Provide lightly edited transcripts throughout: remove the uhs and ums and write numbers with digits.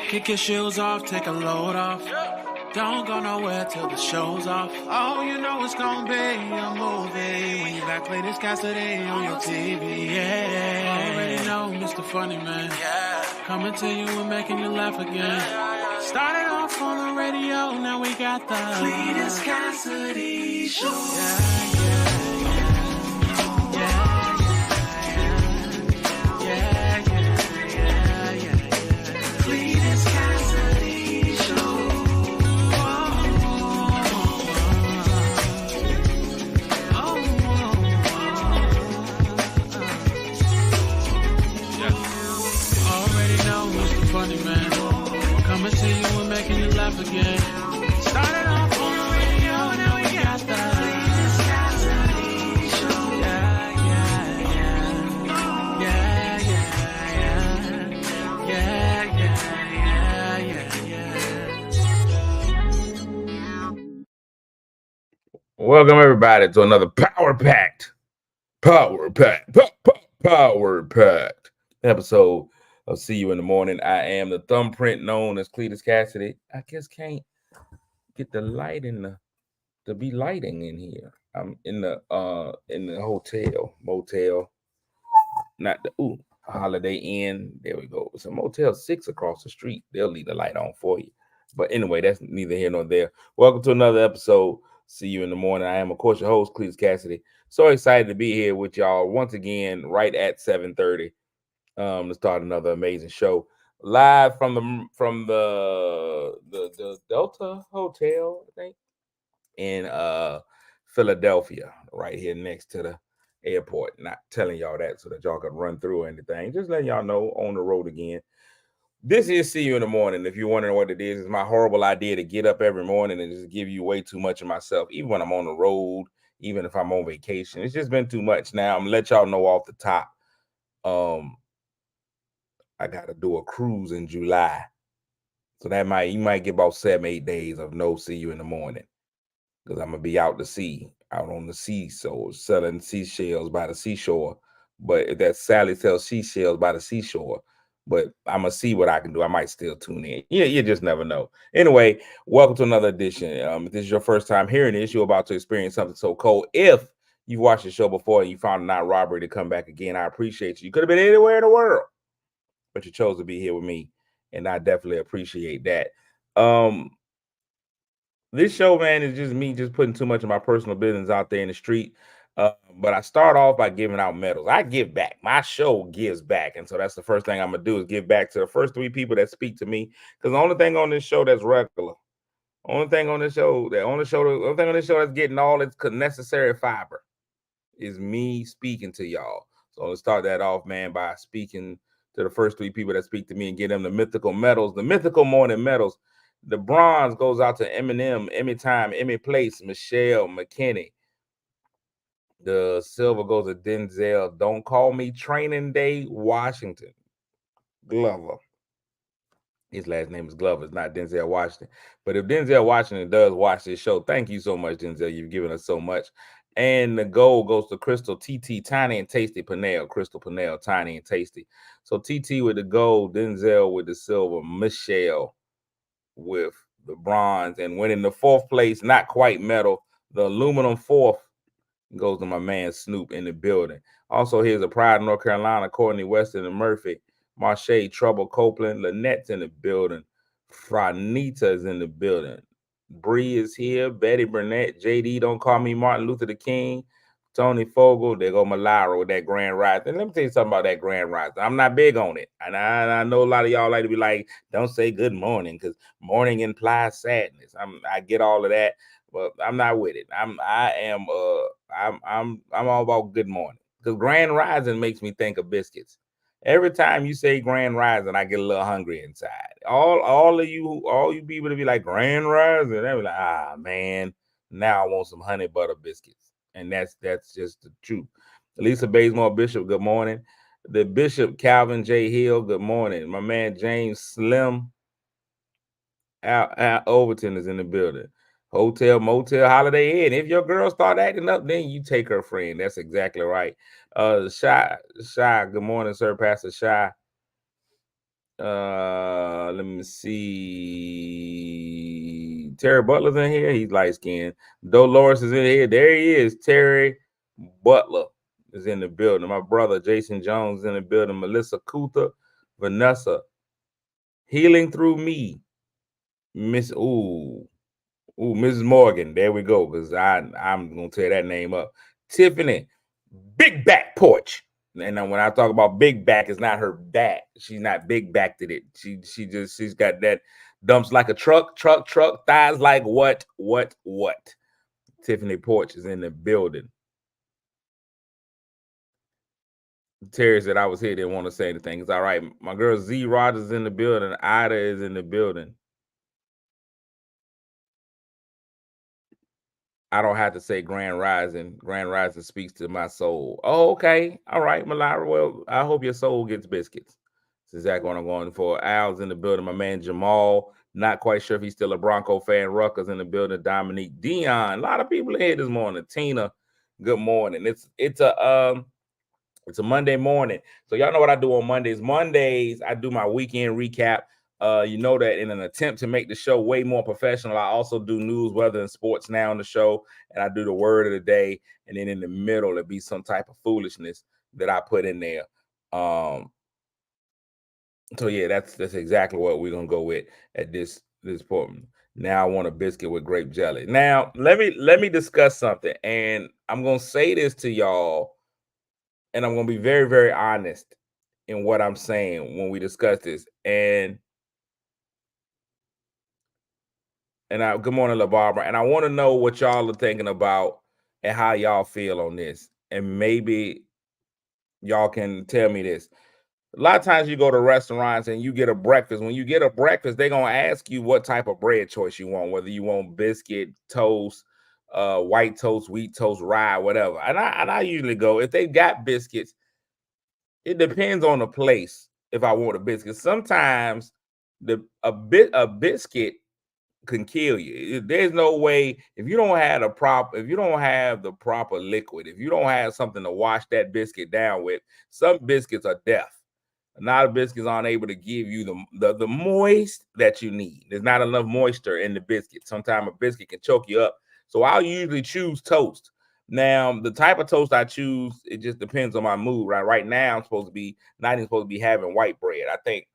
Kick your shoes off, take a load off. Don't go nowhere till the show's off. Oh, you know it's gonna be a movie when you got Cletus Cassidy on your TV. Yeah, already know Mr. Funny Man. Coming to you and making you laugh again. Started off on the radio, now we got the Cletus Cassidy Show. Cletus Cassidy Show. Already know Mr. Funny Man. Coming to you and making you laugh again. Started off on the radio, now we got the Cletus Cassidy Show. Welcome everybody to another power packed episode of See You in the Morning. I am the thumbprint known as Cletus Cassidy. I just can't get the light to be lighting in here. I'm in the motel, not the Holiday Inn. There we go. It's a Motel 6 across the street. They'll leave the light on for you. But anyway, that's neither here nor there. Welcome to another episode. See You in the Morning. I am, of course, your host, Cletus Cassidy. So excited to be here with y'all once again, right at 7:30, to start another amazing show, live from the Delta Hotel, I think, in Philadelphia, right here next to the airport. Not telling y'all that so that y'all can run through or anything. Just letting y'all know on the road again. This is See You in the Morning. If you're wondering what it is, it's my horrible idea to get up every morning and just give you way too much of myself, even when I'm on the road, even if I'm on vacation. It's just been too much. Now, I'm going to let y'all know off the top. I got to do a cruise in July. So you might get about 7-8 days of no See You in the Morning. Because I'm going to be out to sea, out on the seashore, selling seashells by the seashore. But if that's Sally sells seashells by the seashore. But I'm going to see what I can do. I might still tune in. Yeah, you just never know. Anyway, welcome to another edition. If this is your first time hearing this, you're about to experience something so cold. If you've watched the show before and you found it not robbery to come back again, I appreciate you. You could have been anywhere in the world, but you chose to be here with me, and I definitely appreciate that. This show, man, is just me just putting too much of my personal business out there in the street. But I start off by giving out medals. I give back. My show gives back. And so that's the first thing I'm going to do is give back to the first 3 people that speak to me. Because the only thing on this show that's regular, the only thing on this show that's getting all its necessary fiber is me speaking to y'all. So let's start that off, man, by speaking to the first 3 people that speak to me and get them the mythical medals, the mythical morning medals. The bronze goes out to Eminem, Emmy Time, Emmy Place, Michelle McKinney. The silver goes to Denzel. Don't call me Training Day Washington. Glover. His last name is Glover. It's not Denzel Washington. But if Denzel Washington does watch this show, thank you so much, Denzel. You've given us so much. And the gold goes to Crystal TT, Tiny and Tasty Pinnell. Crystal Pinnell, Tiny and Tasty. So TT with the gold, Denzel with the silver, Michelle with the bronze, and winning the 4th place, not quite medal, the aluminum 4th goes to my man Snoop in the building. Also, here's a Pride of North Carolina, Courtney Weston and Murphy, Marche Trouble Copeland, Lynette's in the building, Franita's in the building, Bree is here, Betty Burnett, JD Don't Call Me Martin Luther the King, Tony Fogel, there go Malira with that Grand Rising. Let me tell you something about that Grand Rising. I'm not big on it. And I know a lot of y'all like to be like, don't say good morning, because morning implies sadness. I get all of that, but I'm not with it. I'm all about good morning. Because Grand Rising makes me think of biscuits. Every time you say Grand Rising, I get a little hungry inside. All you people to be like Grand Rising, they be like, man, now I want some honey butter biscuits. And that's just the truth. Lisa Bazemore Bishop, good morning. The Bishop Calvin J. Hill, good morning. My man James Slim Al Overton is in the building. Hotel, motel, Holiday Inn. If your girl start acting up, then you take her friend. That's exactly right. Shy, good morning, sir, Pastor Shy. Let me see. Terry Butler's in here. He's light skinned. Dolores is in here. There he is. Terry Butler is in the building. My brother Jason Jones is in the building. Melissa Kutha, Vanessa, Healing Through Me, Miss Mrs. Morgan. There we go. Because I'm gonna tear that name up. Tiffany, Big Back Porch. And when I talk about big back, it's not her back. She's not big backed it. She's got that dumps like a truck, thighs like what? Tiffany Porch is in the building. Terry said I was here, didn't want to say anything. It's all right. My girl Z Rogers is in the building. Ida is in the building. I don't have to say Grand Rising. Grand Rising speaks to my soul. Oh, okay. All right, Malara. Well, I hope your soul gets biscuits. That's exactly what I'm going for. Al's in the building. My man Jamal. Not quite sure if he's still a Bronco fan. Rucker's in the building. Dominique, Dion. A lot of people in here this morning. Tina, good morning. It's a Monday morning. So y'all know what I do on Mondays. Mondays, I do my weekend recap. You know that in an attempt to make the show way more professional, I also do news, weather, and sports now on the show, and I do the word of the day, and then in the middle it'll be some type of foolishness that I put in there. So yeah, that's exactly what we're gonna go with at this point. Now I want a biscuit with grape jelly. Now let me discuss something, and I'm gonna say this to y'all, and I'm gonna be very, very honest in what I'm saying when we discuss this. And good morning, La Barbara. And I want to know what y'all are thinking about and how y'all feel on this. And maybe y'all can tell me this. A lot of times you go to restaurants and you get a breakfast. When you get a breakfast, they're gonna ask you what type of bread choice you want, whether you want biscuit, toast, white toast, wheat toast, rye, whatever. And I usually go, if they got biscuits, it depends on the place. If I want a biscuit, sometimes a biscuit can kill you. There's no way if you don't have the proper liquid, if you don't have something to wash that biscuit down with, some biscuits are deaf. A lot of biscuits aren't able to give you the moist that you need. There's not enough moisture in the biscuit. Sometimes a biscuit can choke you up. So I'll usually choose toast. Now, the type of toast I choose, it just depends on my mood. Right now, I'm supposed to be having white bread. I think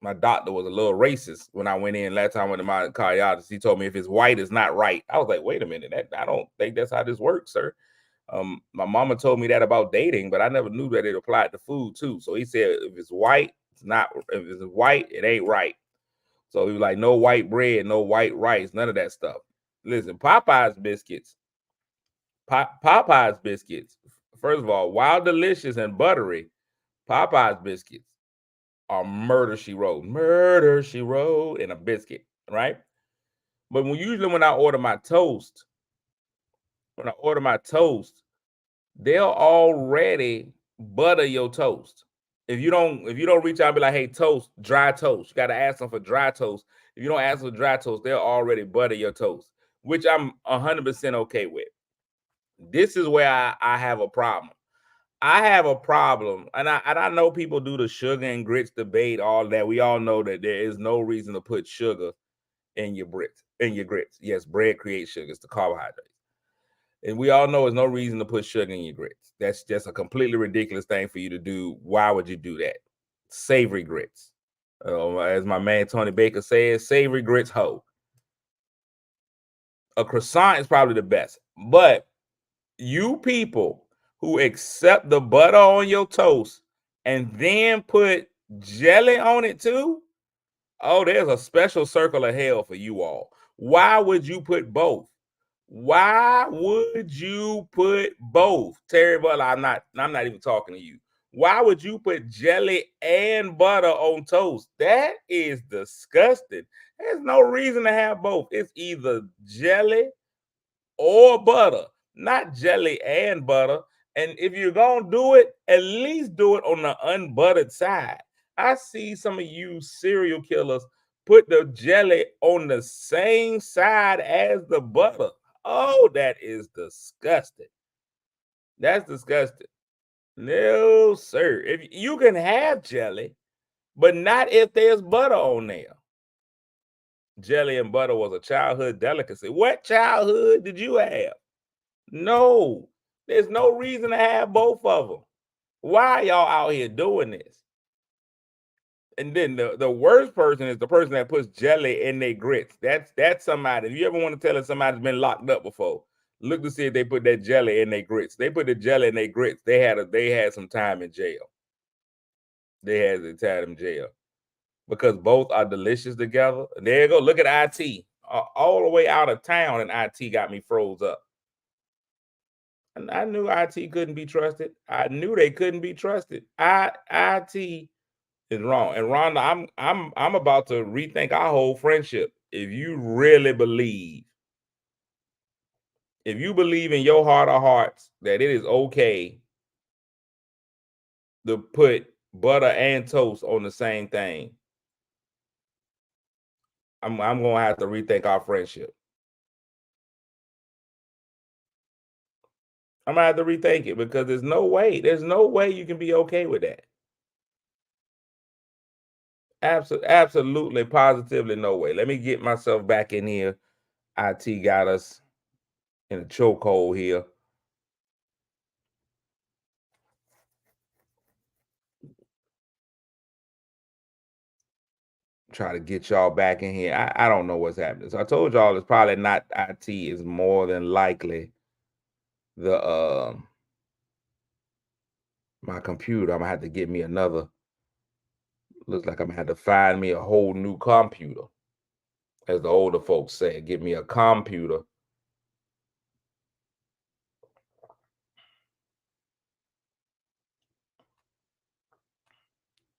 my doctor was a little racist when I went in last time I went to my cardiologist. He told me if it's white, it's not right. I was like, wait a minute, I don't think that's how this works, sir. My mama told me that about dating, but I never knew that it applied to food too. So he said, if it's white, it's not. If it's white, it ain't right. So he was like, no white bread, no white rice, none of that stuff. Listen, Popeye's biscuits. Popeye's biscuits. First of all, while delicious and buttery, Popeye's biscuits are murder she wrote in a biscuit, right? But when I order my toast, they'll already butter your toast. If you don't reach out and be like, hey, toast, dry toast, you got to ask them for dry toast. If you don't ask for dry toast, they'll already butter your toast, which I'm 100% okay with. This is where I have a problem. I have a problem, and I know people do the sugar and grits debate, all that. We all know that there is no reason to put sugar in your grits. Yes, bread creates sugar, it's the carbohydrates. And we all know there's no reason to put sugar in your grits. That's just a completely ridiculous thing for you to do. Why would you do that? Savory grits. As my man Tony Baker says, savory grits ho. A croissant is probably the best. But you people who accept the butter on your toast and then put jelly on it too, oh, there's a special circle of hell for you all. Why would you put both? Why would you put both? Terry Butler, I'm not even talking to you. Why would you put jelly and butter on toast? That is disgusting. There's no reason to have both. It's either jelly or butter, not jelly and butter. And if you're gonna do it, at least do it on the unbuttered side. I see some of you serial killers put the jelly on the same side as the butter. Oh, that is disgusting. That's disgusting. No, sir. If you can have jelly, but not if there's butter on there. Jelly and butter was a childhood delicacy. What childhood did you have? No, there's no reason to have both of them. Why y'all out here doing this? And then the worst person is the person that puts jelly in their grits. That's somebody. If you ever want to tell us somebody's been locked up before, look to see if they put that jelly in their grits. They put the jelly in their grits. They had some time in jail. They had some time in jail because both are delicious together. And there you go. Look at IT all the way out of town, and IT got me froze up. And I knew IT couldn't be trusted. I knew they couldn't be trusted. IT is wrong. And Rhonda, I'm about to rethink our whole friendship. If you really believe, if you believe in your heart of hearts that it is okay to put butter and toast on the same thing, I'm gonna have to rethink our friendship. I'm gonna have to rethink it because there's no way you can be okay with that. Absolutely, positively no way. Let me get myself back in here. IT got us in a chokehold here. Try to get y'all back in here. I don't know what's happening. So I told y'all it's probably not IT. It's more than likely the my computer. I'm gonna have to get me another. Looks like I'm gonna have to find me a whole new computer, as the older folks say. Get me a computer.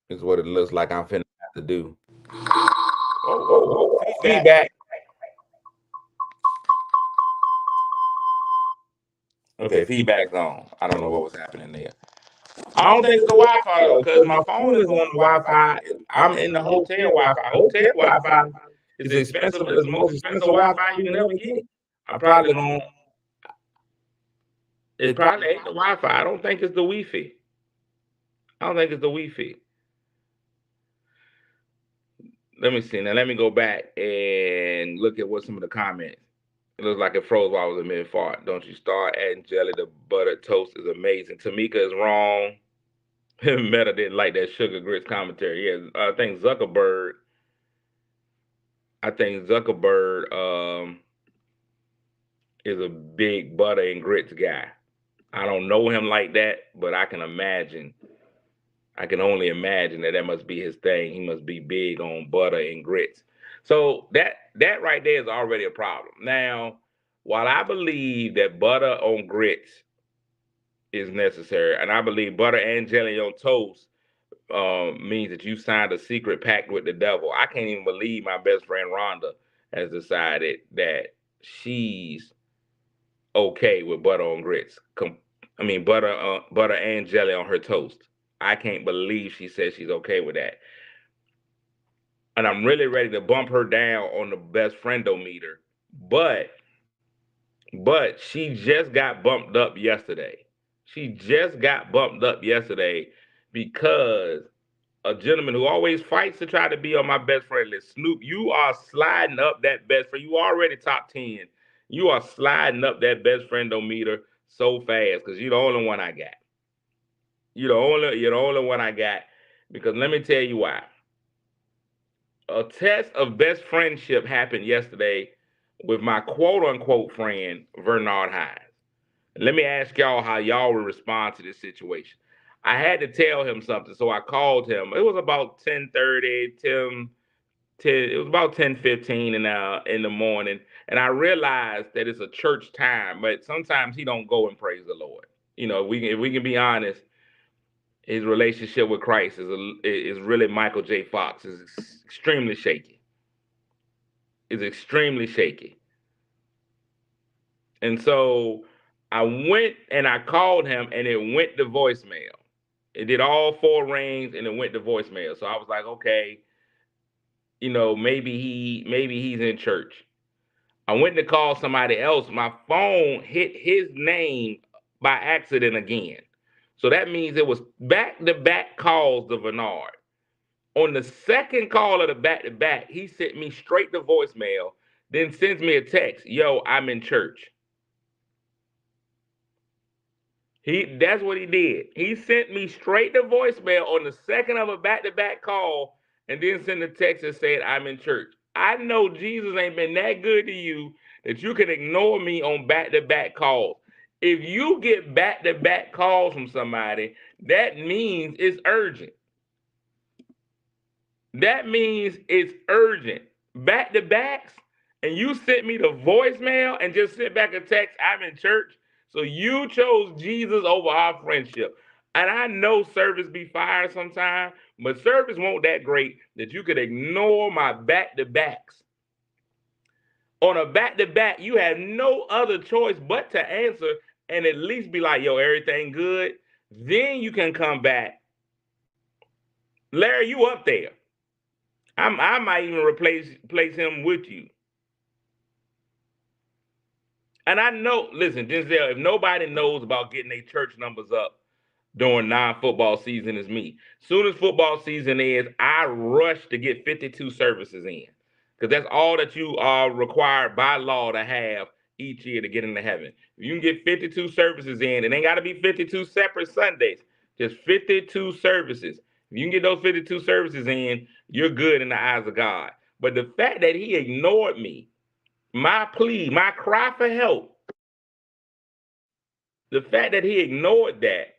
Is what it looks like I'm finna have to do. Oh, feedback. Okay, feedback's on. I don't know what was happening there. I don't think it's the Wi-Fi though, because my phone is on the Wi-Fi. I'm in the hotel Wi-Fi. Hotel Wi-Fi is expensive. It's the most expensive Wi-Fi you can ever get. I'm probably gonna. It probably ain't the Wi-Fi. I don't think it's the Wi-Fi. I don't think it's the Wi-Fi. Let me see. Now let me go back and look at what some of the comments. It looks like it froze while I was in mid-fart. Don't you start adding jelly to buttered toast is amazing. Tamika is wrong. Meta didn't like that sugar grits commentary. Yeah, I think Zuckerberg is a big butter and grits guy. I don't know him like that, but I can only imagine that must be his thing. He must be big on butter and grits. So that right there is already a problem. Now, while I believe that butter on grits is necessary, and I believe butter and jelly on toast means that you signed a secret pact with the devil. I can't even believe my best friend Rhonda has decided that she's okay with butter on grits. Butter and jelly on her toast. I can't believe she says she's okay with that. And I'm really ready to bump her down on the best friendometer. But she just got bumped up yesterday. She just got bumped up yesterday because a gentleman who always fights to try to be on my best friend list. Snoop, you are sliding up that best friend. You already top 10. You are sliding up that best friendometer so fast because you're the only one I got. You're the only one I got. Because let me tell you why. A test of best friendship happened yesterday with my quote unquote friend, Vernard Hines. Let me ask y'all how y'all will respond to this situation. I had to tell him something, so I called him. It was about 10:30, 10, it was about 10:15 in the morning, and I realized that it's a church time, but sometimes he don't go and praise the Lord. You know, if we can be honest, his relationship with Christ is really Michael J. Fox. Is extremely shaky. Is extremely shaky. And so I went and I called him, and it went to voicemail. It did all 4 rings, and it went to voicemail. So I was like, okay, you know, maybe he's in church. I went to call somebody else. My phone hit his name by accident again. So that means it was back-to-back calls to Vernard On the second call of the back-to-back, he sent me straight to voicemail, then sends me a text, yo, I'm in church. That's what he did. He sent me straight to voicemail on the second of a back-to-back call, and then sent a text and said, I'm in church. I know Jesus ain't been that good to you that you can ignore me on back-to-back calls. If you get back-to-back calls from somebody, that means it's urgent. That means it's urgent. Back-to-backs, and you sent me the voicemail and just sent back a text, I'm in church. So you chose Jesus over our friendship. And I know service be fired sometimes, but service won't that great that you could ignore my back-to-backs. On a back-to-back, you have no other choice but to answer and at least be like, yo, everything good? Then you can come back. Larry, you up there. I might even replace him with you. And I know, listen, Denzel, if nobody knows about getting their church numbers up during non-football season, is me. Soon as football season is, I rush to get 52 services in. Because that's all that you are required by law to have each year to get into heaven. If you can get 52 services in, it ain't got to be 52 separate Sundays, just 52 services. If you can get those 52 services in, you're good in the eyes of God. But the fact that he ignored me, my plea, my cry for help, the fact that he ignored that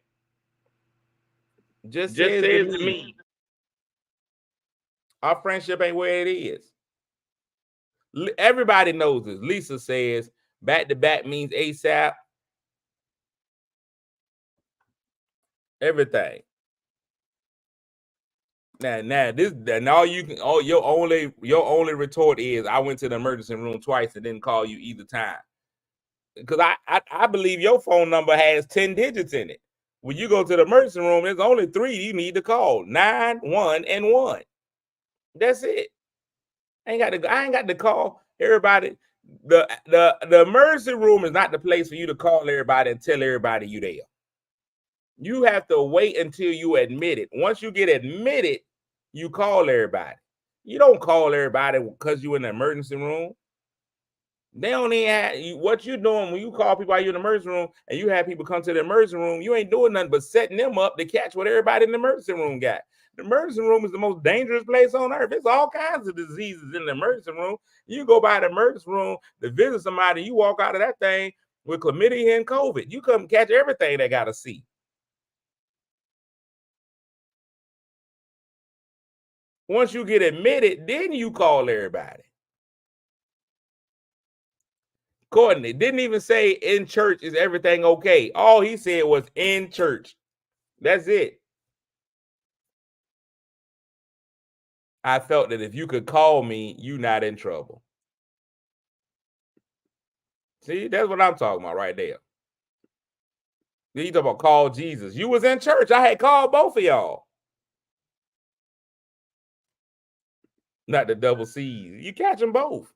just says to me, our friendship ain't where it is. Everybody knows this. Lisa says back-to-back means ASAP. Everything. Now you can. Oh, your only retort is I went to the emergency room twice and didn't call you either time. Because I believe your phone number has 10 digits in it. When you go to the emergency room, there's only 3 you need to call: 9, 1, and 1. That's it. I ain't got to call everybody. The emergency room is not the place for you to call everybody and tell everybody you there. You have to wait until you admit it. Once you get admitted, you call everybody. You don't call everybody because you're in the emergency room. They don't even have what you're doing when you call people out in the emergency room and you have people come to the emergency room. You ain't doing nothing but setting them up to catch what everybody in the emergency room got. The emergency room is the most dangerous place on earth. There's all kinds of diseases in the emergency room. You go by the emergency room to visit somebody, you walk out of that thing with chlamydia and COVID. You come catch everything they got to see. Once you get admitted, then you call everybody. Courtney didn't even say in church is everything okay. All he said was in church. That's it. I felt that if you could call me, you not in trouble. See, that's what I'm talking about right there. You talking about call Jesus. You was in church. I had called both of y'all. Not the double C's. You catch them both.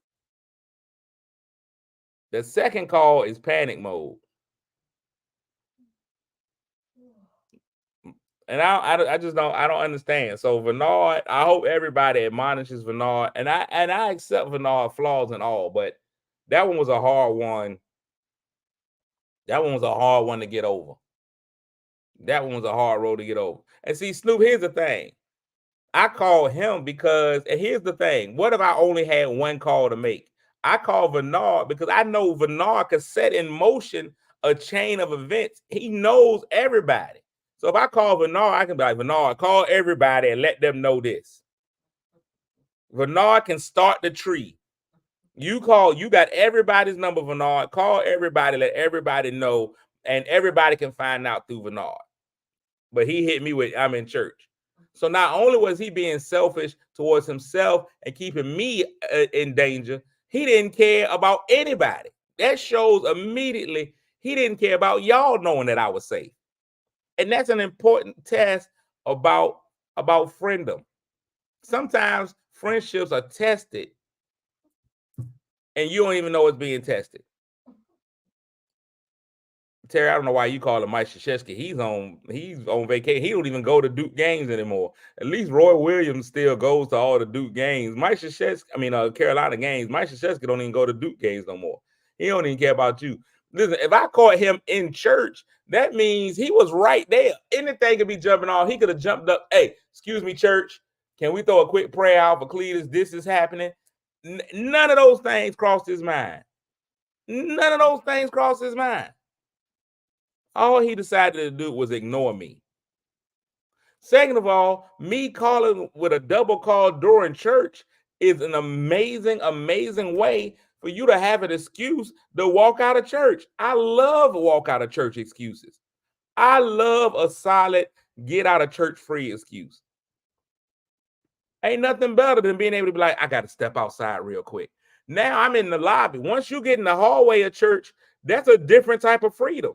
The second call is panic mode. And I just don't understand. So Vernard, I hope everybody admonishes Vernard, and I accept Vernard flaws and all, but that one was a hard one. That one was a hard one to get over. That one was a hard road to get over. And see, Snoop, here's the thing. I called him because, and here's the thing. What if I only had one call to make? I called Vernard because I know Vernard could set in motion a chain of events. He knows everybody. So if I call Vernard, I can be like, Vernard, call everybody and let them know this. Vernard can start the tree. You got everybody's number, Vernard. Call everybody, let everybody know, and everybody can find out through Vernard. But he hit me with, I'm in church. So not only was he being selfish towards himself and keeping me in danger, he didn't care about anybody. That shows immediately he didn't care about y'all knowing that I was safe. And that's an important test about friendom. Sometimes friendships are tested and you don't even know it's being tested. Terry, I don't know why you call him Mike Krzyzewski. He's on vacation. He don't even go to Duke games anymore. At least Roy Williams still goes to all the Duke games. Mike Krzyzewski, Carolina games. Mike Krzyzewski don't even go to Duke games no more. He don't even care about you. Listen, if I caught him in church, that means he was right there. Anything could be jumping off. He could have jumped up. Hey, excuse me, church. Can we throw a quick prayer out for Cletus? This is happening. None of those things crossed his mind. None of those things crossed his mind. All he decided to do was ignore me. Second of all, me calling with a double call during church is an amazing, amazing way for you to have an excuse to walk out of church. I love walk out of church excuses. I love a solid get out of church free excuse. Ain't nothing better than being able to be like, I got to step outside real quick. Now I'm in the lobby. Once you get in the hallway of church, that's a different type of freedom.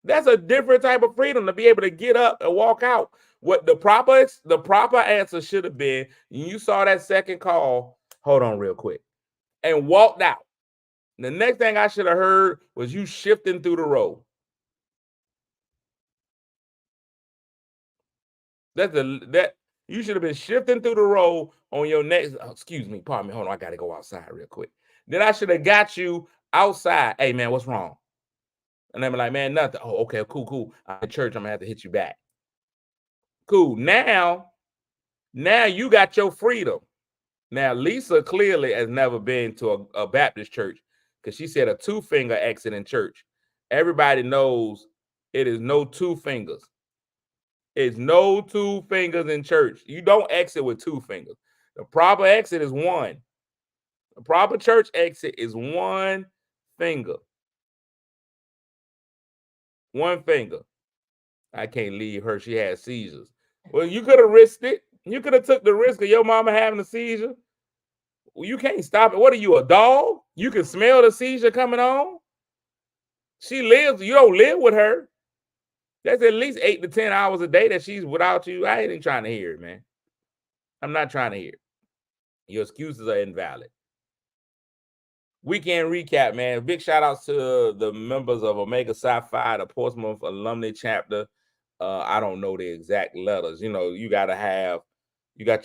That's a different type of freedom to be able to get up and walk out. What the proper answer should have been, you saw that second call, hold on real quick, and walked out. The next thing I should have heard was you shifting through the row. That you should have been shifting through the row on your next. Oh, excuse me, pardon me. Hold on, I gotta go outside real quick. Then I should have got you outside. Hey man, what's wrong? And they be like, man, nothing. Oh, okay, cool. I'm at church. I'm gonna have to hit you back. Cool. Now you got your freedom. Now Lisa clearly has never been to a Baptist church because she said a 2-finger exit in church. Everybody knows it is no 2 fingers. It's no 2 fingers in church. You don't exit with 2 fingers. The proper exit is 1. The proper church exit is 1 finger. 1 finger. I can't leave her. She has seizures. Well, you could have risked it. You could have took the risk of your mama having a seizure. Well, you can't stop it. What are you, a dog? You can smell the seizure coming on. She lives. You don't live with her. That's at least 8 to 10 hours a day that she's without you. I ain't trying to hear it, man. I'm not trying to hear it. Your excuses are invalid. Weekend recap, man. Big shout outs to the members of Omega Psi Phi, the Portsmouth alumni chapter. I don't know the exact letters. You know, you got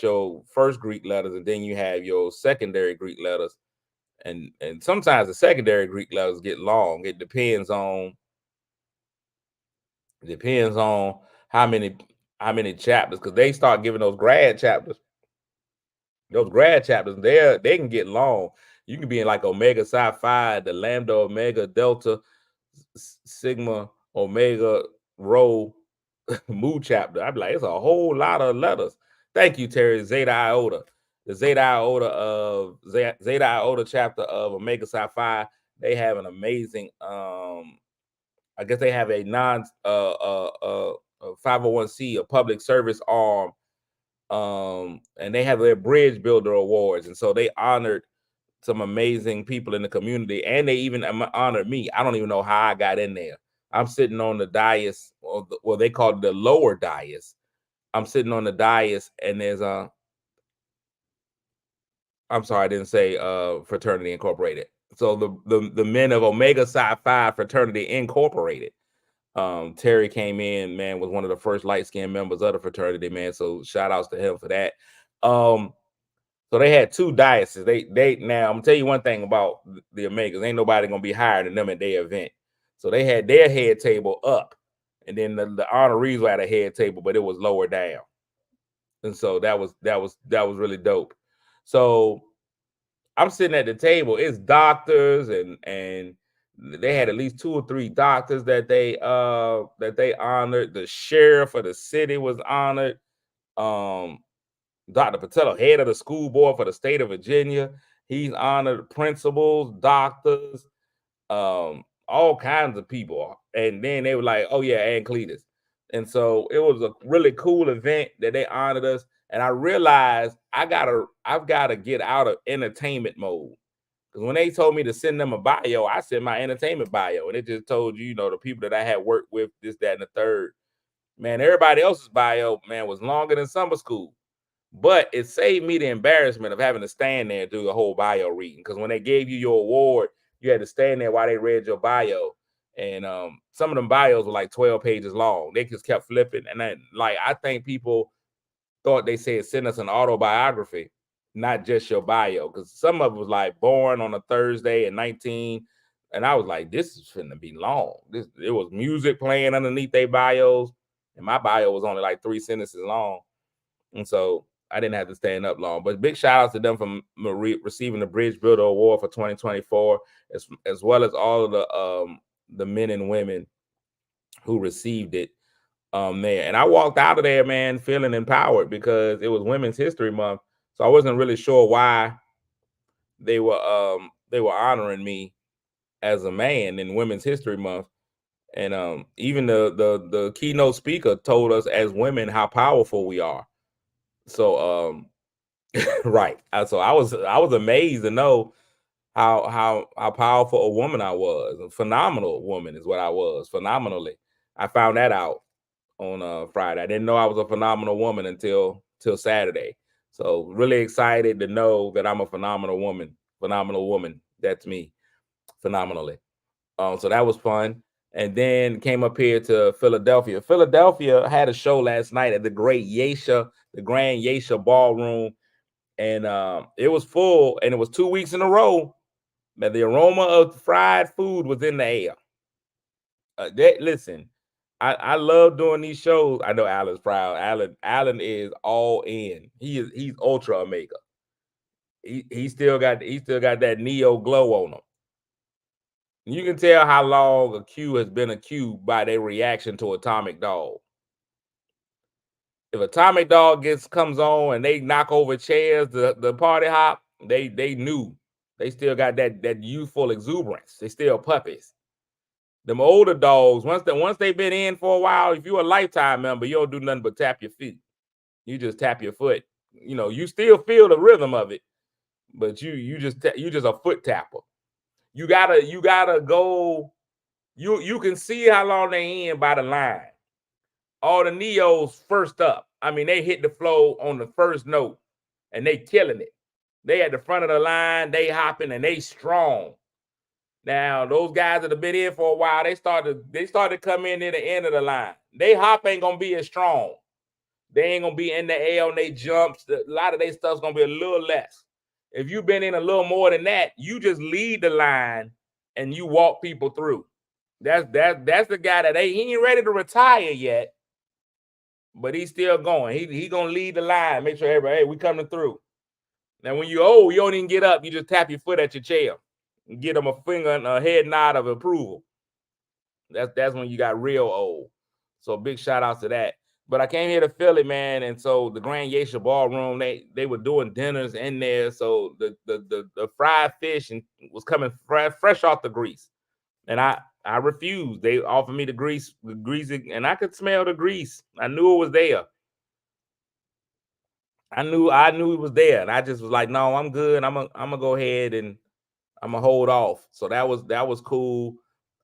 your first Greek letters, and then you have your secondary Greek letters. And sometimes the secondary Greek letters get long. It depends on how many chapters, because they start giving those grad chapters. Those grad chapters, they can get long. You can be in like Omega Psi Phi, the Lambda Omega Delta Sigma Omega Rho Mu chapter. I'd be like, it's a whole lot of letters. Thank you, Terry. Zeta Iota. The Zeta Iota chapter of Omega Psi Phi, they have an amazing I guess they have a 501c, a public service arm, and they have their Bridge Builder Awards, and so they honored some amazing people in the community, and they even honored me. I don't even know how I got in there. I'm sitting on the dais, well, they call it the lower dais. I'm sitting on the dais, and there's I'm sorry, I didn't say Fraternity Incorporated. So the men of Omega Psi Phi Fraternity Incorporated. Terry came in, man, was one of the first light-skinned members of the fraternity, man. So shout outs to him for that. So they had 2 dioceses. They now I'm gonna tell you one thing about the Omegas. Ain't nobody gonna be higher than them at their event. So they had their head table up, and then the honorees were at a head table, but it was lower down. And so that was really dope. So I'm sitting at the table. It's doctors and they had at least 2 or 3 doctors that they honored. The sheriff of the city was honored. Dr. Patello, head of the school board for the state of Virginia, he's honored. Principals, doctors, all kinds of people. And then they were like, oh yeah, and Cletus. And so it was a really cool event that they honored us. And I realized I've got to get out of entertainment mode. Because when they told me to send them a bio, I sent my entertainment bio. And it just told you, the people that I had worked with, this, that, and the third. Man, everybody else's bio, man, was longer than summer school. But it saved me the embarrassment of having to stand there and do the whole bio reading. Because when they gave you your award, you had to stand there while they read your bio. And some of them bios were like 12 pages long. They just kept flipping. And then, like, I think people thought they said send us an autobiography, not just your bio. Because some of it was like born on a Thursday at 19. And I was like, this is finna be long. It was music playing underneath their bios. And my bio was only like 3 sentences long. And so I didn't have to stand up long. But big shout out to them for receiving the Bridge Builder Award for 2024, as well as all of the men and women who received it there. And I walked out of there, man, feeling empowered because it was Women's History Month. So I wasn't really sure why they were honoring me as a man in Women's History Month. And even the keynote speaker told us as women how powerful we are. So right. So I was amazed to know how powerful a woman I was. A phenomenal woman is what I was. Phenomenally. I found that out on Friday. I didn't know I was a phenomenal woman until Saturday. So really excited to know that I'm a phenomenal woman. Phenomenal woman. That's me. Phenomenally. So that was fun. And then came up here to Philadelphia. Philadelphia had a show last night at the Grand Yesha Ballroom. And it was full, and it was 2 weeks in a row that the aroma of fried food was in the air. Listen, I love doing these shows. I know Alan's proud. Alan is all in. He's ultra omega. He still got that Neo glow on him. You can tell how long a Q has been a Q by their reaction to Atomic Dog. If Atomic Dog comes on and they knock over chairs, the party hop, they knew they still got that youthful exuberance. They still puppies. Them older dogs, once they've been in for a while, if you're a lifetime member, you don't do nothing but tap your feet. You just tap your foot. You know, you still feel the rhythm of it, but you just a foot tapper. You gotta go. You can see how long they in by the line. All the Neos first up. I mean, they hit the flow on the first note, and they killing it. They at the front of the line, they hopping, and they strong. Now, those guys that have been in for a while, they started to come in near the end of the line. They hop ain't gonna be as strong. They ain't gonna be in the air on their jumps. A lot of their stuff's gonna be a little less. If you've been in a little more than that, you just lead the line and you walk people through. That's the guy that he ain't ready to retire yet, but he's still going. He gonna lead the line, make sure everybody, hey, we coming through. Now, when you old, you don't even get up. You just tap your foot at your chair and get them a finger and a head nod of approval. That's when you got real old. So big shout outs to that. But I came here to Philly, man, and so the Grand Yesha Ballroom, they were doing dinners in there. So the fried fish was coming fresh off the grease, and I refused. They offered me the grease, and I could smell the grease. I knew it was there. I knew it was there, and I just was like, no, I'm good. I'm gonna go ahead and I'm gonna hold off. So that was cool.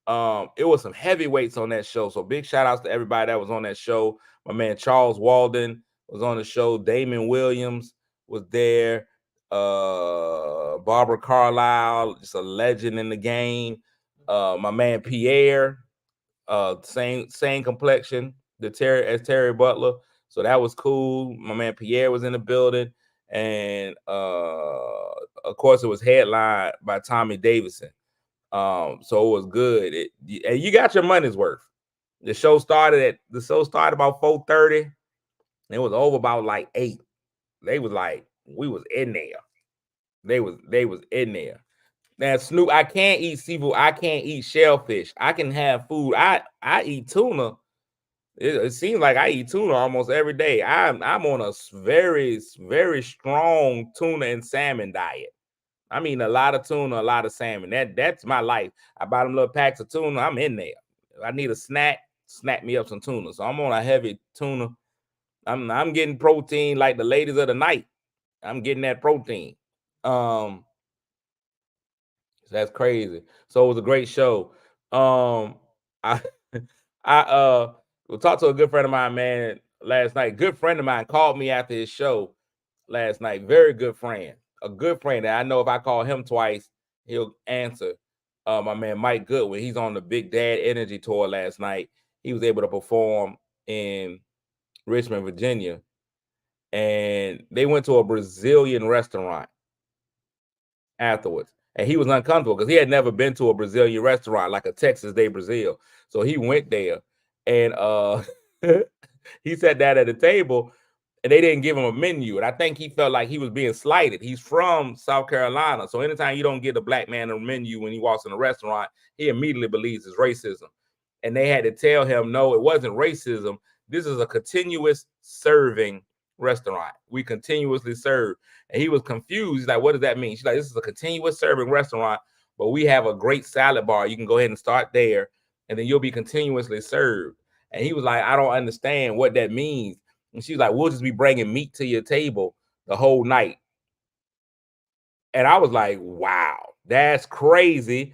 It was some heavyweights on that show. So big shout outs to everybody that was on that show. My man Charles Walden was on the show. Damon Williams was there. Barbara Carlisle, just a legend in the game. My man Pierre, same complexion, as Terry Butler. So that was cool. My man Pierre was in the building. And of course, it was headlined by Tommy Davidson. So it was good. And you got your money's worth. The show started about 4:30. It was over about like 8. They was like, we was in there. They was in there. Now, Snoop, I can't eat seafood. I can't eat shellfish. I can have food. I eat tuna. It seems like I eat tuna almost every day. I'm on a very, very strong tuna and salmon diet. I mean, a lot of tuna, a lot of salmon. That's my life. I buy them little packs of tuna. I'm in there. If I need a snack me up some tuna. So I'm on a heavy tuna. I'm getting protein like the ladies of the night. I'm getting that protein. That's crazy. So it was a great show. I talked to a good friend of mine, man, last night. Good friend of mine called me after his show last night. Very good friend. A good friend that I know if I call him twice, he'll answer. my man Mike Goodwin. He's on the Big Dad Energy Tour last night. He was able to perform in Richmond, Virginia, and they went to a Brazilian restaurant afterwards. And he was uncomfortable because he had never been to a Brazilian restaurant like a Texas de Brazil. So he went there and he sat down at the table and they didn't give him a menu. And I think he felt like he was being slighted. He's from South Carolina. So anytime you don't get a black man a menu when he walks in a restaurant, he immediately believes it's racism. And they had to tell him, no, it wasn't racism. This is a continuous serving restaurant. We continuously serve. And he was confused. He's like, what does that mean? She's like, this is a continuous serving restaurant, but we have a great salad bar. You can go ahead and start there, and then you'll be continuously served. And he was like, I don't understand what that means. And she's like, we'll just be bringing meat to your table the whole night. And I was like, wow, that's crazy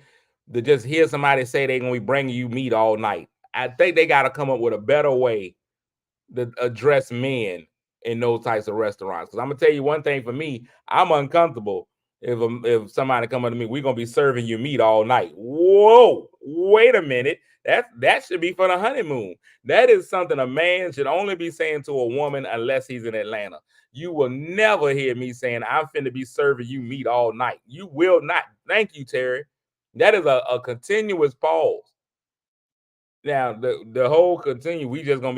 to just hear somebody say they're going to be bringing you meat all night. I think they got to come up with a better way to address men in those types of restaurants. Because I'm going to tell you one thing for me, I'm uncomfortable if somebody come up to me, we're going to be serving you meat all night. Whoa, wait a minute. That should be for the honeymoon. That is something a man should only be saying to a woman unless he's in Atlanta. You will never hear me saying, I'm finna be serving you meat all night. You will not. Thank you, Terry. That is a continuous pause. Now the whole continue. We just gonna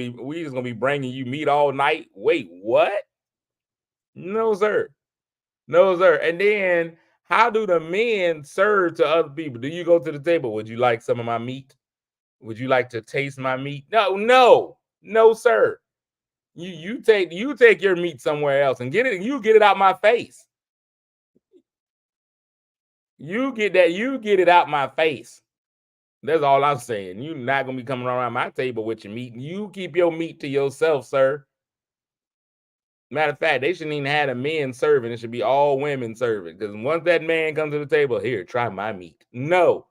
be bringing you meat all night. Wait, what? No, sir. No, sir. And then how do the men serve to other people? Do you go to the table? Would you like some of my meat? Would you like to taste my meat? No, sir. You take your meat somewhere else and get it. You get it out my face. You get it out my face. That's all I'm saying. You're not gonna be coming around my table with your meat. You keep your meat to yourself, sir. Matter of fact, they shouldn't even have a men serving. It should be all women serving. Because once that man comes to the table, here, try my meat. No.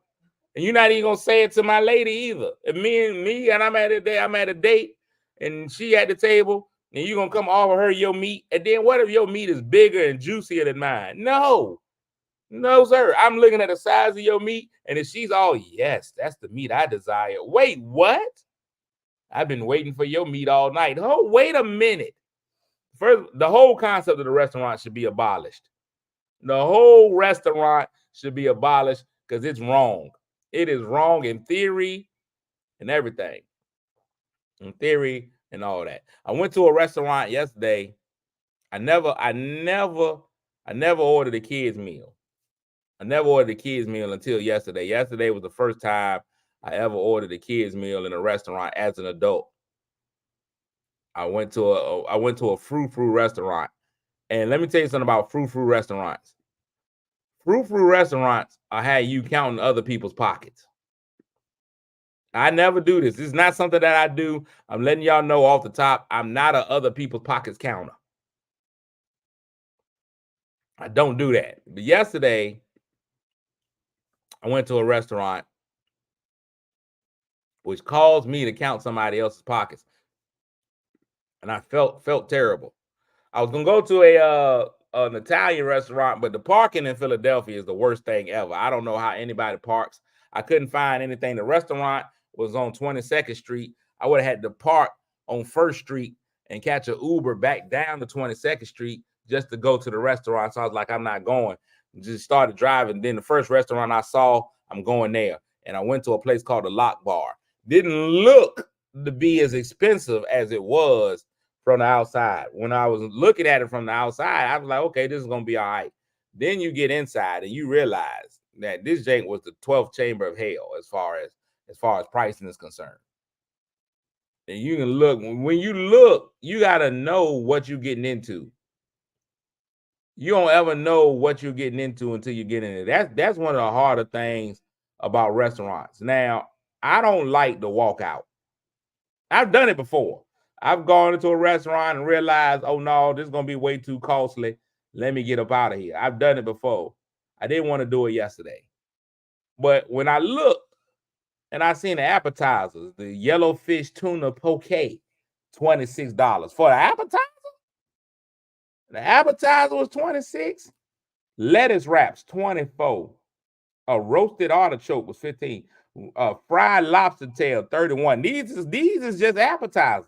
And you're not even gonna say it to my lady either. If me and I'm at a date and she at the table, and you're gonna come offer her your meat. And then what if your meat is bigger and juicier than mine? No, sir. I'm looking at the size of your meat, and if she's all, yes, that's the meat I desire. Wait, what? I've been waiting for your meat all night. Oh, wait a minute. First, the whole concept of the restaurant should be abolished. The whole restaurant should be abolished because it's wrong. It is wrong in theory and everything. In theory and all that. I went to a restaurant yesterday. I never ordered a kids meal. I never ordered a kids meal until yesterday. Yesterday was the first time I ever ordered a kids meal in a restaurant as an adult. I went to a frou-frou restaurant. And let me tell you something about frou-frou restaurants. Frou-frou restaurants are how you counting other people's pockets. I never do this. This is not something that I do. I'm letting y'all know off the top. I'm not a other people's pockets counter. I don't do that. But yesterday, I went to a restaurant which caused me to count somebody else's pockets. And I felt terrible. I was going to go to an Italian restaurant, but the parking in Philadelphia is the worst thing ever. I don't know how anybody parks. I couldn't find anything. The restaurant was on 22nd Street. I would have had to park on 1st Street and catch an Uber back down to 22nd Street just to go to the restaurant. So I was like, I'm not going. Just started driving. Then the first restaurant I saw, I'm going there. And I went to a place called the Lock Bar. Didn't look to be as expensive as it was from the outside. When I was looking at it from the outside, I was like, okay, this is going to be all right. Then you get inside and you realize that this jank was the 12th chamber of hell as far as pricing is concerned. And you can look, when you look, you got to know what you're getting into. You don't ever know what you're getting into until you get in it. That's one of the harder things about restaurants. Now, I don't like to walk out. I've done it before. I've gone into a restaurant and realized, oh no, this is going to be way too costly. Let me get up out of here. I've done it before. I didn't want to do it yesterday. But when I looked and I seen the appetizers, the yellowfish tuna poke, $26 for the appetizer. The appetizer was $26. Lettuce wraps, $24. A roasted artichoke was 15. Fried lobster tail, 31. These is just appetizers.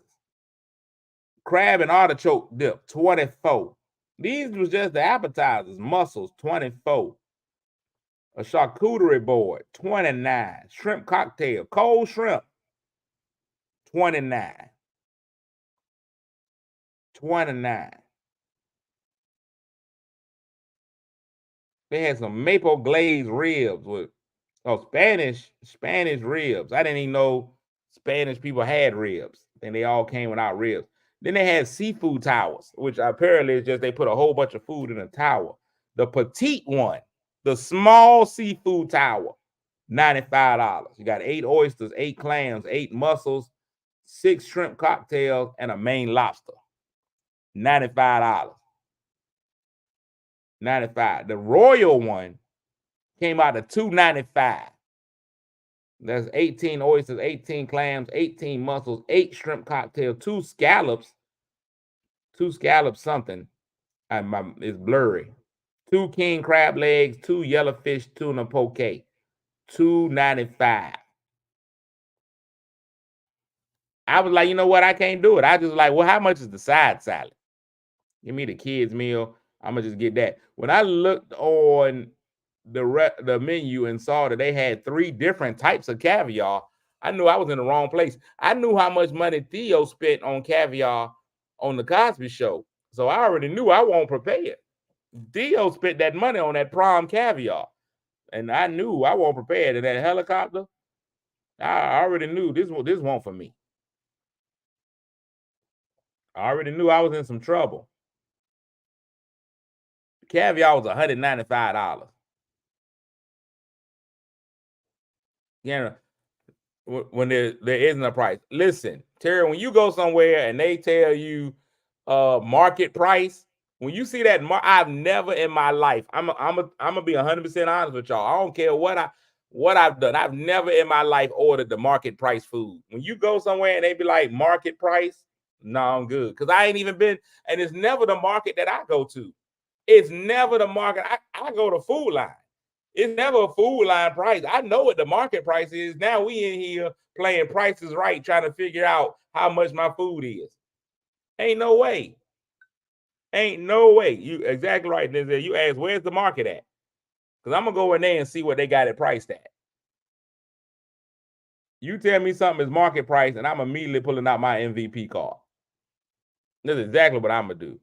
Crab and artichoke dip, 24. These was just the appetizers. Mussels, 24. A charcuterie board, 29. Shrimp cocktail, cold shrimp, 29. 29. They had some maple glazed ribs with Spanish ribs. I didn't even know Spanish people had ribs. And they all came without ribs. Then they had seafood towers, which apparently is just they put a whole bunch of food in a tower. The petite one, the small seafood tower, $95. You got 8 oysters, 8 clams, 8 mussels, 6 shrimp cocktails, and a Maine lobster. $95. 95. The royal one came out to $295. That's 18 oysters, 18 clams, 18 mussels, 8 shrimp cocktail, 2 scallops something. It's blurry. 2 king crab legs, 2 yellowfish tuna poke, $295. I was like, you know what? I can't do it. I just like, well, how much is the side salad? Give me the kids' meal. I'm gonna just get that. When I looked on the menu and saw that they had 3 different types of caviar, I knew I was in the wrong place. I knew how much money Theo spent on caviar on the Cosby Show, so I already knew I won't prepare. Theo spent that money on that prom caviar, and I knew I won't prepare to that helicopter. I already knew this won't for me. I already knew I was in some trouble. Caviar was $195. Yeah, when there isn't a price. Listen, Terry, when you go somewhere and they tell you market price, when you see that, I've never in my life, I'm gonna be 100% honest with y'all. I don't care what I've done. I've never in my life ordered the market price food. When you go somewhere and they be like market price, no, I'm good, because I ain't even been, and it's never the market that I go to. It's never the market. I go to Food Line. It's never a Food Line price. I know what the market price is. Now we in here playing Price is Right, trying to figure out how much my food is. Ain't no way. Ain't no way. You exactly right, Denzel. You ask, where's the market at? Because I'm gonna go in there and see what they got it priced at. You tell me something is market price, and I'm immediately pulling out my MVP card. That's exactly what I'm gonna do.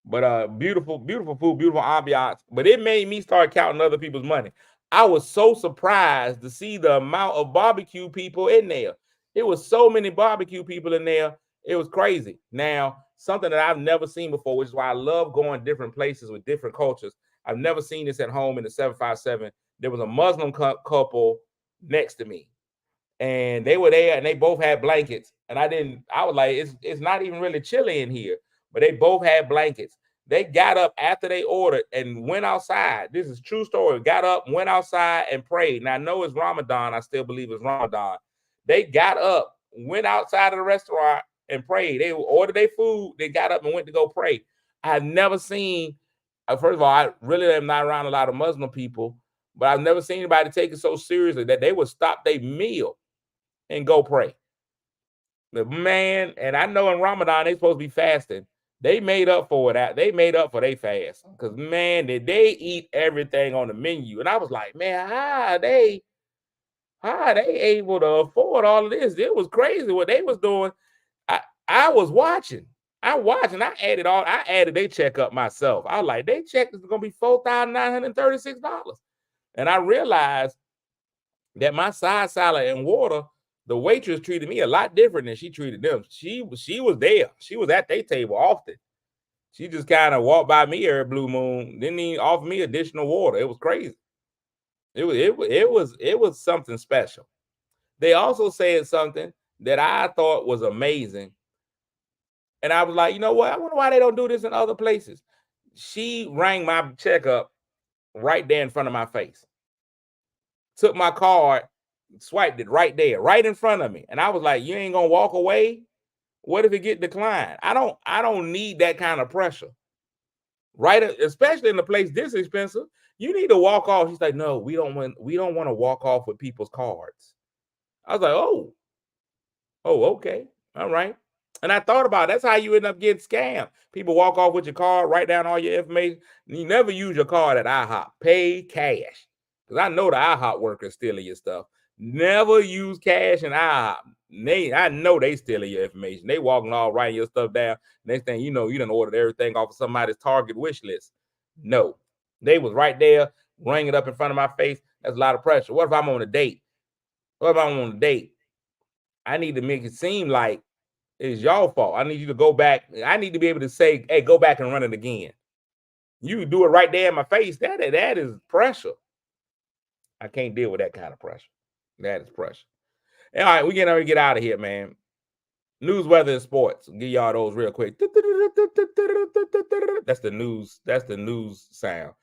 But beautiful, beautiful food, beautiful ambiance. But it made me start counting other people's money. I was so surprised to see the amount of barbecue people in there. It was so many barbecue people in there. It was crazy. Now, something that I've never seen before, which is why I love going different places with different cultures. I've never seen this at home in the 757. There was a Muslim couple next to me, and they were there, and they both had blankets. And I was like, it's not even really chilly in here, but they both had blankets. They got up after they ordered and went outside. This is true story. Got up, went outside, and prayed. Now I know it's Ramadan. I still believe it's Ramadan. They got up, went outside of the restaurant, and prayed. They ordered their food. They got up and went to go pray. I've never seen. First of all, I really am not around a lot of Muslim people, but I've never seen anybody take it so seriously that they would stop their meal and go pray. The man, and I know in Ramadan they're supposed to be fasting. They made up for it. They made up for their fast. Because, man, did they eat everything on the menu. And I was like, man, how are they able to afford all of this? It was crazy what they was doing. I was watching. I added their check up myself. I was like, their check is going to be $4,936. And I realized that my side salad and water, the waitress treated me a lot different than she treated them. She was there. She was at their table often. She just kind of walked by me every blue moon, didn't even offer me additional water. It was crazy. It was something special. They also said something that I thought was amazing. And I was like, you know what? I wonder why they don't do this in other places. She rang my check up right there in front of my face. Took my card, swiped it right there, right in front of me. And I was like, you ain't gonna walk away? What if it get declined? I don't need that kind of pressure. Right? Especially in a place this expensive. You need to walk off. He's like, no, we don't want to walk off with people's cards. I was like, oh, okay. All right. And I thought about it. That's how you end up getting scammed. People walk off with your card, write down all your information. You never use your card at IHOP. Pay cash. Because I know the IHOP workers stealing your stuff. Never use cash in IHOP. I know they stealing your information. They walking all writing your stuff down. Next thing you know, you done ordered everything off of somebody's Target wish list. No. They was right there, ringing up in front of my face. That's a lot of pressure. What if I'm on a date? What if I'm on a date? I need to make it seem like it's your fault. I need you to go back. I need to be able to say, hey, go back and run it again. You do it right there in my face. That is pressure. I can't deal with that kind of pressure. That is pressure. All right, we can get out of here, man. News, weather, and sports. I'll give y'all those real quick. That's the news. That's the news sound.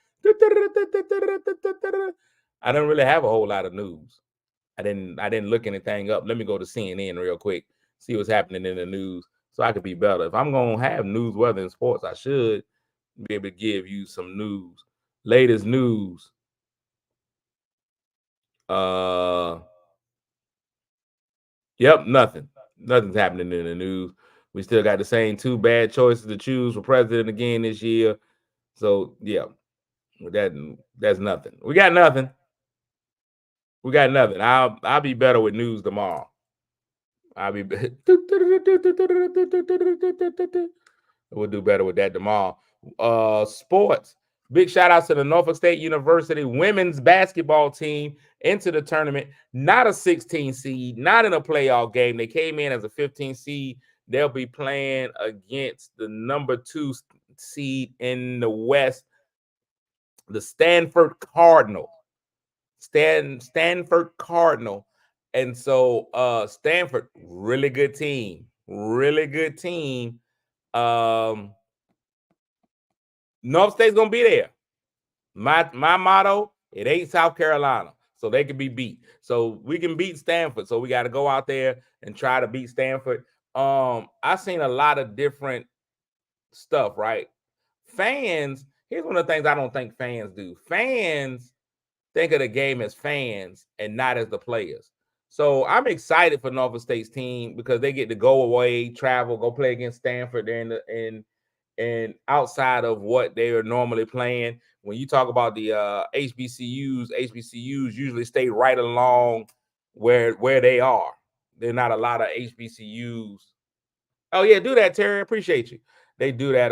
I don't really have a whole lot of news. I didn't look anything up. Let me go to CNN real quick, see what's happening in the news, so I could be better. If I'm gonna have news, weather, and sports, I should be able to give you some news. Latest news. Yep, nothing. Nothing's happening in the news. We still got the same two bad choices to choose for president again this year. So yeah, that's nothing. We got nothing. We got nothing. I'll be better with news tomorrow. We'll do better with that tomorrow. Sports. Big shout out to the Norfolk State University women's basketball team into the tournament. Not a 16 seed, not in a playoff game. They came in as a 15 seed. They'll be playing against the number 2 seed in the West, the Stanford Cardinal. Stanford Cardinal. And so Stanford, really good team. Really good team. North State's gonna be there. My motto, it ain't South Carolina, so they can be beat. So we can beat Stanford. So we got to go out there and try to beat Stanford. I've seen a lot of different stuff, right? Fans, here's one of the things I don't think fans do. Fans think of the game as fans and not as the players. So I'm excited for Norfolk State's team because they get to go away, travel, go play against Stanford. They're and outside of what they are normally playing. When you talk about the HBCUs usually stay right along where they are. There's not a lot of HBCUs. Oh yeah, do that, Terry. Appreciate you. They do that.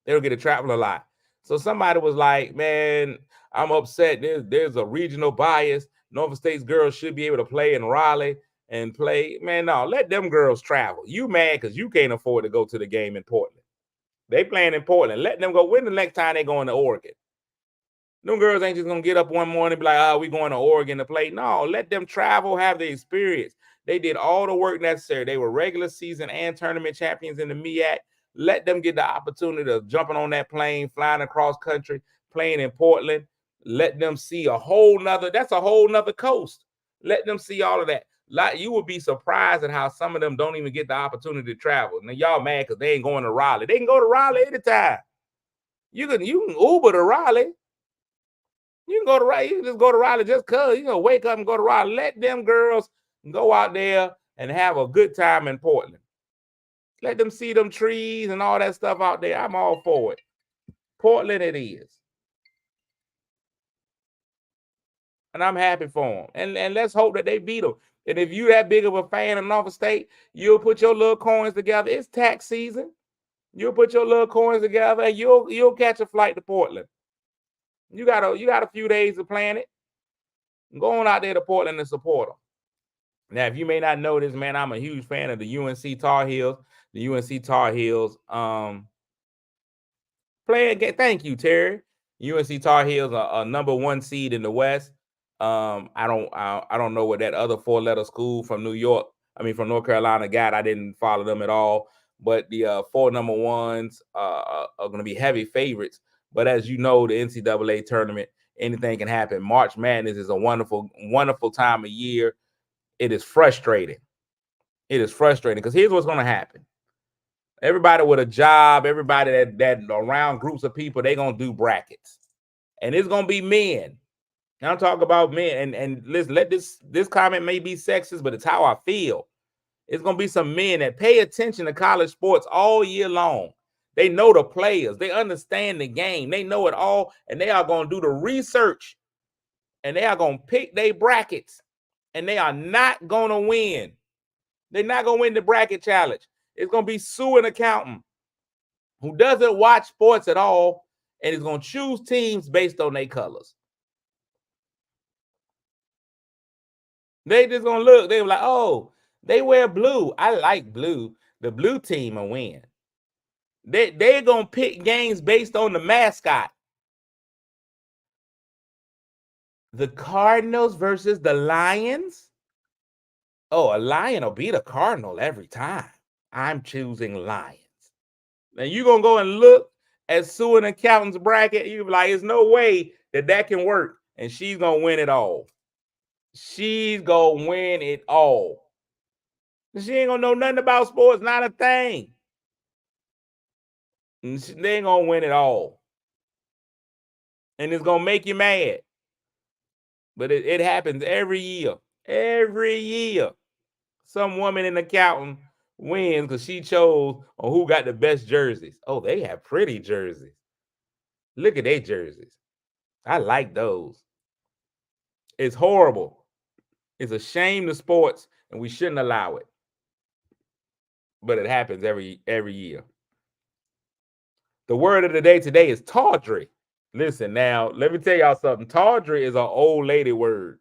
They don't get to travel a lot. So somebody was like, man, I'm upset. There's a regional bias. Norfolk State's girls should be able to play in Raleigh and play. Man, no, let them girls travel. You mad because you can't afford to go to the game in Portland. They playing in Portland. Let them go. When the next time they going to Oregon? Them girls ain't just going to get up one morning and be like, oh, we going to Oregon to play. No, let them travel, have the experience. They did all the work necessary. They were regular season and tournament champions in the MEAC. Let them get the opportunity of jumping on that plane, flying across country, playing in Portland. Let them see that's a whole nother coast. Let them see all of that. Like, you would be surprised at how some of them don't even get the opportunity to travel. Now y'all mad because they ain't going to Raleigh. They can go to Raleigh anytime. You can Uber to Raleigh. You can go to Raleigh. You can just go to Raleigh just because, wake up and go to Raleigh. Let them girls go out there and have a good time in Portland. Let them see them trees and all that stuff out there. I'm all for it. Portland it is. And I'm happy for them. And let's hope that they beat them. And if you that big of a fan of Norfolk State, you'll put your little coins together. It's tax season. You'll put your little coins together and you'll catch a flight to Portland. You got a few days to plan it. Go on out there to Portland and support them. Now, if you may not know this, man, I'm a huge fan of the UNC Tar Heels. The UNC Tar Heels playing game. Thank you, Terry. UNC Tar Heels are a number 1 seed in the West. I don't know what that other 4-letter school from North Carolina got. I didn't follow them at all. But the 4 number 1s are going to be heavy favorites. But as you know, the NCAA tournament, anything can happen. March Madness is a wonderful, wonderful time of year. It is frustrating. It is frustrating because here's what's going to happen. Everybody with a job, everybody that around groups of people, they're going to do brackets. And it's gonna be men. I'm talking about men. And listen, let this comment may be sexist, but it's how I feel. It's gonna be some men that pay attention to college sports all year long. They know the players, they understand the game, they know it all, and they are gonna do the research, and they are gonna pick their brackets, and they are not gonna win. They're not gonna win the bracket challenge. It's gonna be Sue, an accountant, who doesn't watch sports at all, and is gonna choose teams based on their colors. They just gonna look. They were like, oh, they wear blue. I like blue. The blue team will win. They're gonna pick games based on the mascot. The Cardinals versus the Lions. Oh, a lion will beat a cardinal every time. I'm choosing Lions. Now you're gonna go and look at Sue, an accountant's bracket. You're like, there's no way that can work, and she's gonna win it all. She's gonna win it all. She ain't gonna know nothing about sports, not a thing. And they ain't gonna win it all. And it's gonna make you mad. But it happens every year. Every year. Some woman in accounting wins because she chose on who got the best jerseys. Oh, they have pretty jerseys. Look at their jerseys. I like those. It's horrible. It's a shame to sports, and we shouldn't allow it. But it happens every year. The word of the day today is tawdry. Listen, now, let me tell y'all something. Tawdry is an old lady word.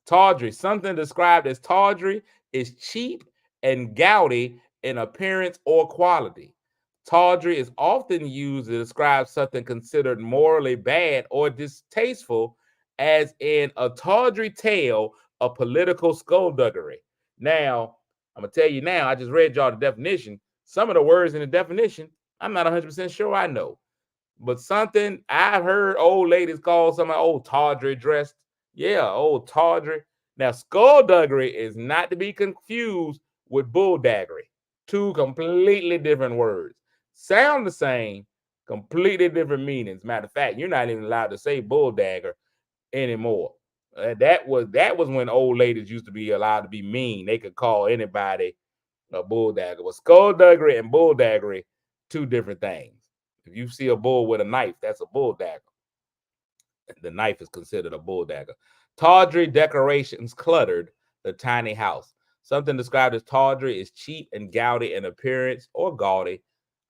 Tawdry, something described as tawdry, is cheap and gaudy in appearance or quality. Tawdry is often used to describe something considered morally bad or distasteful, as in a tawdry tale of political skullduggery. Now, I'm going to tell you now, I just read y'all the definition. Some of the words in the definition, I'm not 100% sure I know. But something I've heard old ladies call something old tawdry dressed. Yeah, old tawdry. Now, skullduggery is not to be confused with bulldaggery. Two completely different words. Sound the same, completely different meanings. Matter of fact, you're not even allowed to say bulldagger anymore. That was when old ladies used to be allowed to be mean. They could call anybody a bulldagger. But skullduggery and bulldaggery, two different things. If you see a bull with a knife, that's a bull dagger. The knife is considered a bull dagger. Tawdry decorations cluttered the tiny house. Something described as tawdry is cheap and gaudy in appearance or gaudy.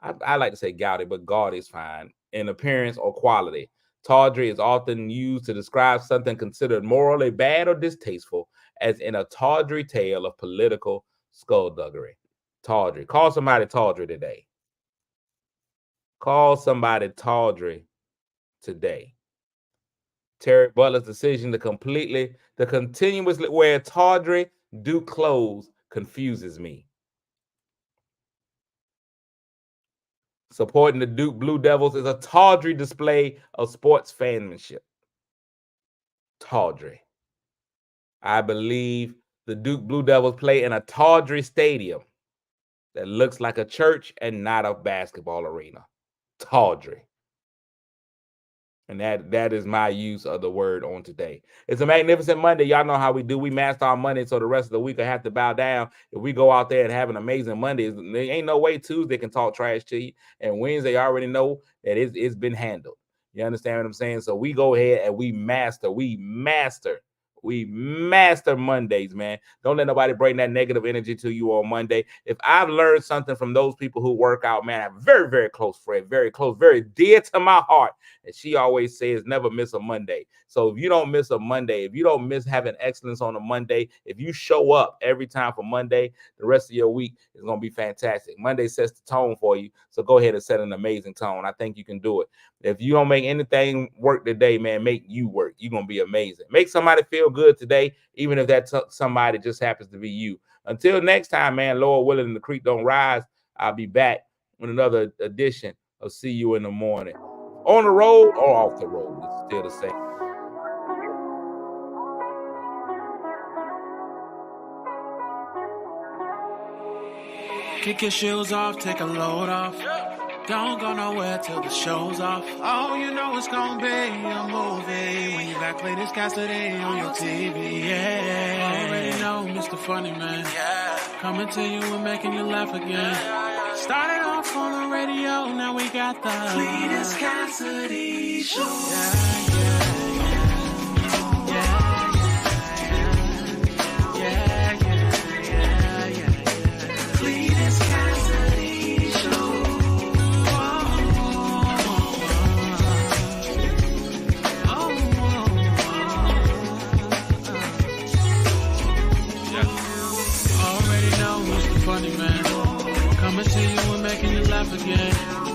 I like to say gaudy, but gaudy is fine. In appearance or quality. Tawdry is often used to describe something considered morally bad or distasteful, as in a tawdry tale of political skullduggery. Tawdry. Call somebody tawdry today. Call somebody tawdry today. Terry Butler's decision to continuously wear tawdry Duke clothes confuses me. Supporting the Duke Blue Devils is a tawdry display of sports fanmanship. Tawdry. I believe the Duke Blue Devils play in a tawdry stadium that looks like a church and not a basketball arena. Tawdry. And that is my use of the word on today. It's a magnificent Monday. Y'all know how we do. We master our Monday, so the rest of the week I have to bow down. If we go out there and have an amazing Monday, there ain't no way Tuesday can talk trash to you. And Wednesday, I already know that it's been handled. You understand what I'm saying? So we go ahead and we master Mondays, man. Don't let nobody bring that negative energy to you on Monday. If I've learned something from those people who work out, man, I have a very, very close friend, very close, very dear to my heart. And she always says, never miss a Monday. So if you don't miss a Monday, if you don't miss having excellence on a Monday, if you show up every time for Monday, the rest of your week is going to be fantastic. Monday sets the tone for you. So go ahead and set an amazing tone. I think you can do it. If you don't make anything work today, man, make you work. You're going to be amazing. Make somebody feel good today, even if that somebody just happens to be you. Until next time, man, Lord willing, and the creek don't rise, I'll be back with another edition of See You in the Morning. On the road or off the road, it's still the same. Kick your shoes off, take a load off. Don't go nowhere till the show's off. Oh, you know it's gonna be a movie when you back play this Cassidy on your TV. Yeah, already know Mr. Funny Man. Yeah, coming to you and making you laugh again. Started off on the radio, now we got the Cletus Cassidy Show. Cletus Cassidy Show. Already know Mr. Funny Man. Coming to you and making you laugh again.